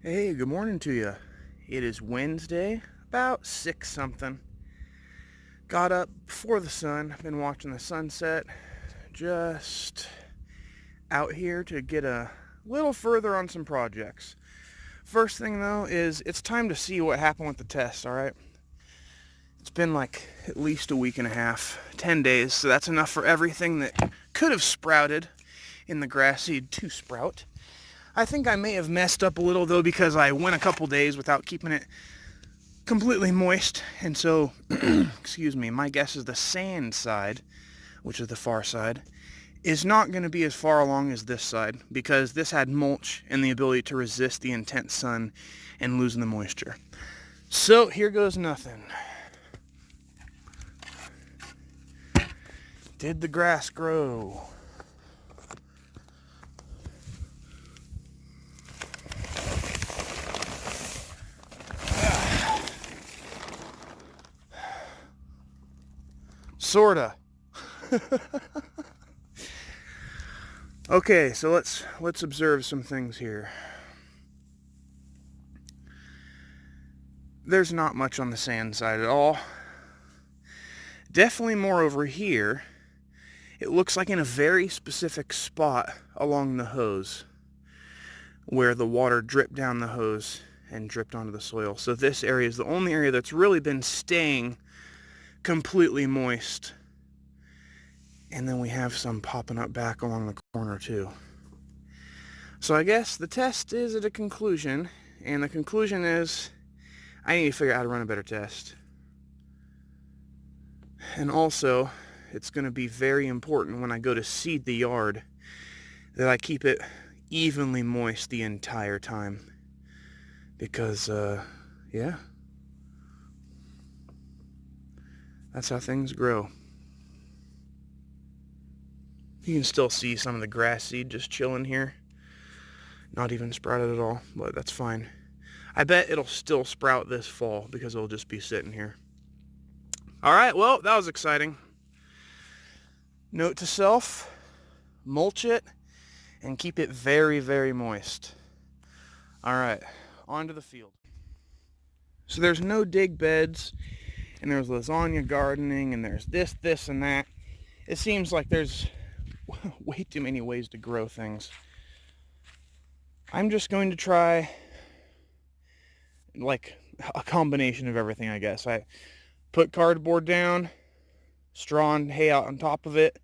Hey, good morning to you. It is Wednesday, about 6 something. Got up before the sun, been watching the sunset, just out here to get a little further on some projects. First thing though is it's time to see what happened with the test, alright? It's been like at least a week and a half, 10 days, so that's enough for everything that could have sprouted in the grass seed to sprout. I think I may have messed up a little though because I went a couple days without keeping it completely moist, and so excuse me, my guess is the sand side, which is the far side, is not going to be as far along as this side because this had mulch and the ability to resist the intense sun and losing the moisture. So here goes nothing. Did the grass grow? Sorta. Okay, so let's observe some things here. There's not much on the sand side at all. Definitely more over here. It looks like in a very specific spot along the hose where the water dripped down the hose and dripped onto the soil. So this area is the only area that's really been staying completely moist. And then we have some popping up back along the corner too. So I guess the test is at a conclusion, and the conclusion is I need to figure out how to run a better test. And also, it's going to be very important when I go to seed the yard that I keep it evenly moist the entire time. Because, yeah, that's how things grow. You can still see some of the grass seed just chilling here. Not even sprouted at all, but that's fine. I bet it'll still sprout this fall because it'll just be sitting here. Alright, well, that was exciting. Note to self, mulch it and keep it very, very moist. Alright, on to the field. So there's no dig beds, and there's lasagna gardening, and there's this, and that. It seems like there's way too many ways to grow things. I'm just going to try like a combination of everything, I guess. I put cardboard down, straw and hay out on top of it.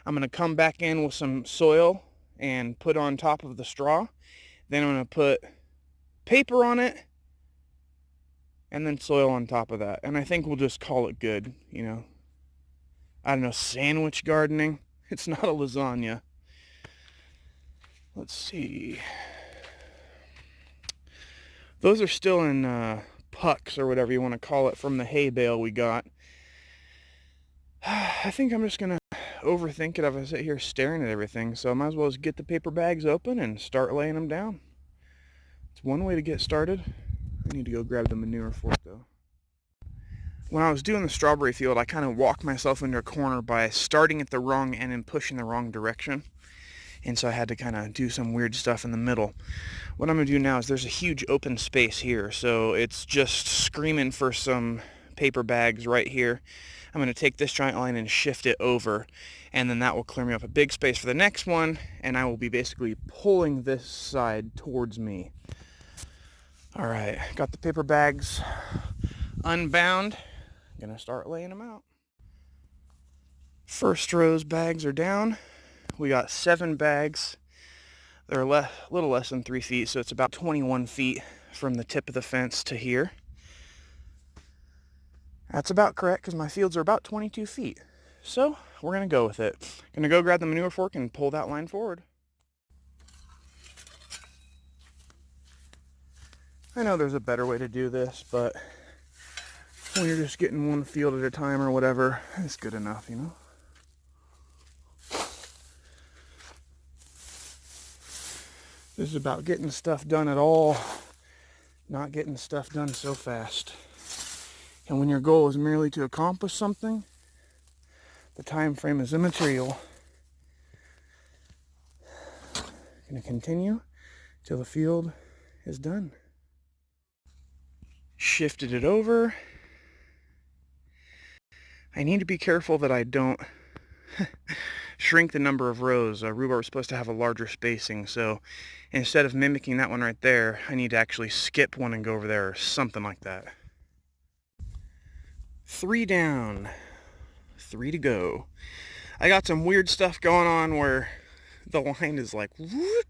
I'm going to come back in with some soil and put on top of the straw. Then I'm going to put paper on it and then soil on top of that. And I think we'll just call it good, you know. I don't know, sandwich gardening. It's not a lasagna. Let's see. Those are still in pucks or whatever you want to call it from the hay bale we got. I think I'm just going to overthink it if I sit here staring at everything. So I might as well just get the paper bags open and start laying them down. It's one way to get started. I need to go grab the manure fork though. When I was doing the strawberry field, I kind of walked myself into a corner by starting at the wrong end and pushing the wrong direction. And so I had to kind of do some weird stuff in the middle. What I'm going to do now is there's a huge open space here, so it's just screaming for some paper bags right here. I'm going to take this giant line and shift it over, and then that will clear me up a big space for the next one, and I will be basically pulling this side towards me. Alright, got the paper bags unbound. I'm going to start laying them out. First row's bags are down. We got 7 bags. They're a little less than 3 feet, so it's about 21 feet from the tip of the fence to here. That's about correct because my fields are about 22 feet. So we're going to go with it. Going to go grab the manure fork and pull that line forward. I know there's a better way to do this, but when you're just getting one field at a time or whatever, it's good enough, you know? This is about getting stuff done at all, not getting stuff done so fast. And when your goal is merely to accomplish something, the time frame is immaterial. I'm going to continue till the field is done. Shifted it over. I need to be careful that I don't shrink the number of rows. Rhubarb is supposed to have a larger spacing, so instead of mimicking that one right there, I need to actually skip one and go over there or something like that. 3 down, 3 to go. I got some weird stuff going on where the line is like whoop,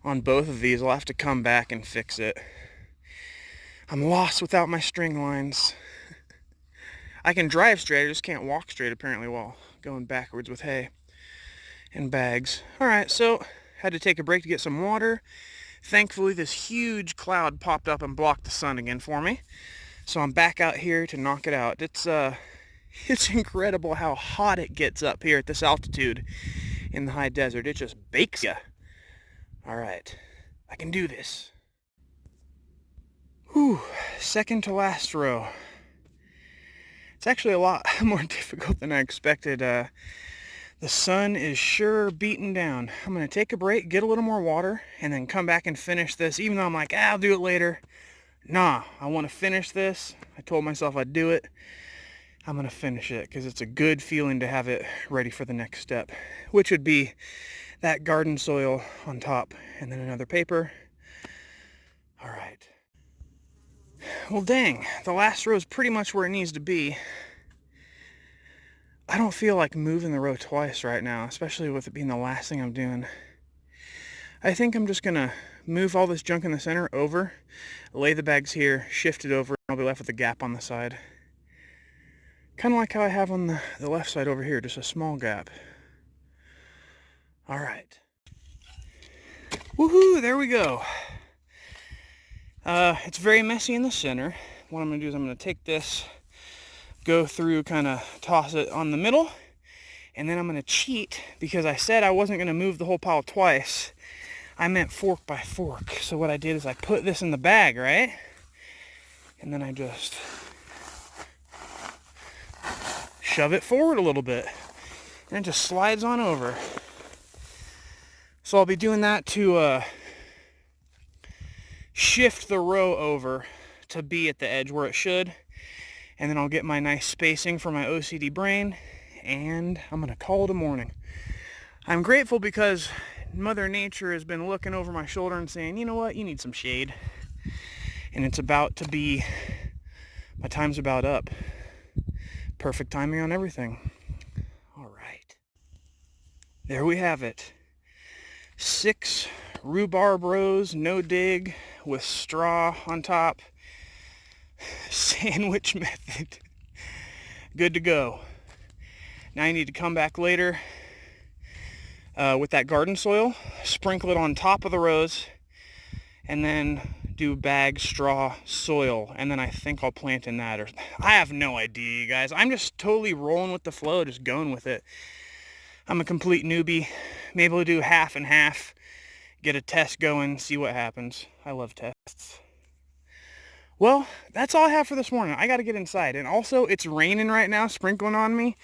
on both of these. I'll have to come back and fix it. I'm lost without my string lines. I can drive straight, I just can't walk straight apparently while going backwards with hay and bags. Alright, so had to take a break to get some water. Thankfully this huge cloud popped up and blocked the sun again for me. So I'm back out here to knock it out. It's incredible how hot it gets up here at this altitude in the high desert. It just bakes you. Alright, I can do this. Whew, second to last row. It's actually a lot more difficult than I expected. The sun is sure beating down. I'm going to take a break, get a little more water, and then come back and finish this. Even though I'm like, I'll do it later. Nah, I want to finish this. I told myself I'd do it. I'm going to finish it because it's a good feeling to have it ready for the next step, which would be that garden soil on top and then another paper. All right. Well, dang, the last row is pretty much where it needs to be. I don't feel like moving the row twice right now, especially with it being the last thing I'm doing. I think I'm just going to move all this junk in the center over, lay the bags here, shift it over, and I'll be left with a gap on the side. Kind of like how I have on the left side over here, just a small gap. All right. Woohoo, there we go. It's very messy in the center. What I'm going to do is I'm going to take this, go through, kind of toss it on the middle, and then I'm going to cheat because I said I wasn't going to move the whole pile twice. I meant fork by fork. So what I did is I put this in the bag, right? And then I just shove it forward a little bit, and it just slides on over. So I'll be doing that to shift the row over to be at the edge where it should, and then I'll get my nice spacing for my OCD brain, and I'm gonna call it a morning. I'm grateful because Mother Nature has been looking over my shoulder and saying, you know what, you need some shade, and it's about to be, my time's about up. Perfect timing on everything. All right, there we have it. 6 rhubarb rows, no dig, with straw on top. Sandwich method. Good to go. Now I need to come back later with that garden soil, sprinkle it on top of the rows, and then do bag, straw, soil, and then I think I'll plant in that. Or I have no idea, you guys. I'm just totally rolling with the flow, just going with it. I'm a complete newbie. Maybe we'll do half and half. Get a test going, see what happens. I love tests. Well, that's all I have for this morning. I got to get inside. And also, it's raining right now, sprinkling on me.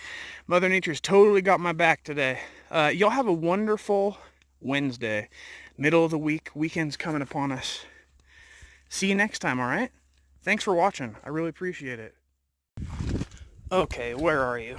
Mother Nature's totally got my back today. Y'all have a wonderful Wednesday. Middle of the week. Weekend's coming upon us. See you next time, all right? Thanks for watching. I really appreciate it. Okay, where are you?